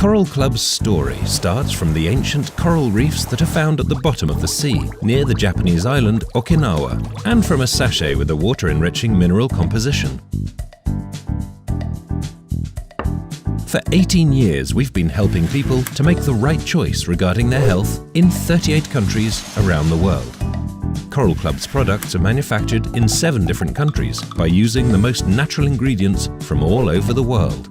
Coral Club's story starts from the ancient coral reefs that are found at the bottom of the sea, near the Japanese island Okinawa, and from a sachet with a water-enriching mineral composition. For 18 years, we've been helping people to make the right choice regarding their health in 38 countries around the world. Coral Club's products are manufactured in 7 different countries by using the most natural ingredients from all over the world.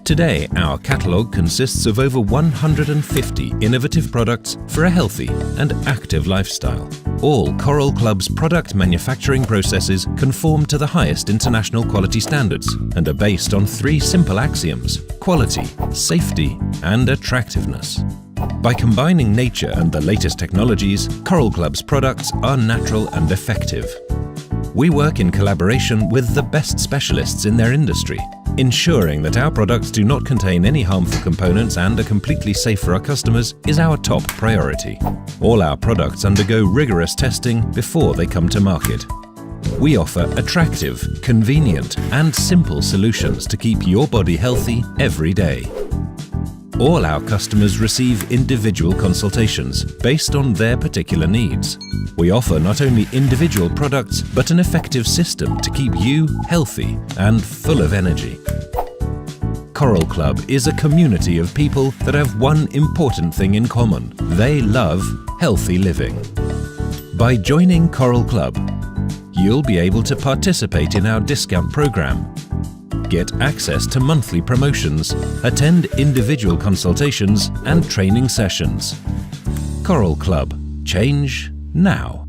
Today, our catalogue consists of over 150 innovative products for a healthy and active lifestyle. All Coral Club's product manufacturing processes conform to the highest international quality standards and are based on 3 simple axioms: quality, safety, and attractiveness. By combining nature and the latest technologies, Coral Club's products are natural and effective. We work in collaboration with the best specialists in their industry, ensuring that our products do not contain any harmful components and are completely safe for our customers is our top priority. All our products undergo rigorous testing before they come to market. We offer attractive, convenient, and simple solutions to keep your body healthy every day. All our customers receive individual consultations based on their particular needs. We offer not only individual products, but an effective system to keep you healthy and full of energy. Coral Club is a community of people that have one important thing in common. They love healthy living. By joining Coral Club, you'll be able to participate in our discount program, get access to monthly promotions, attend individual consultations and training sessions. Coral Club. Change now.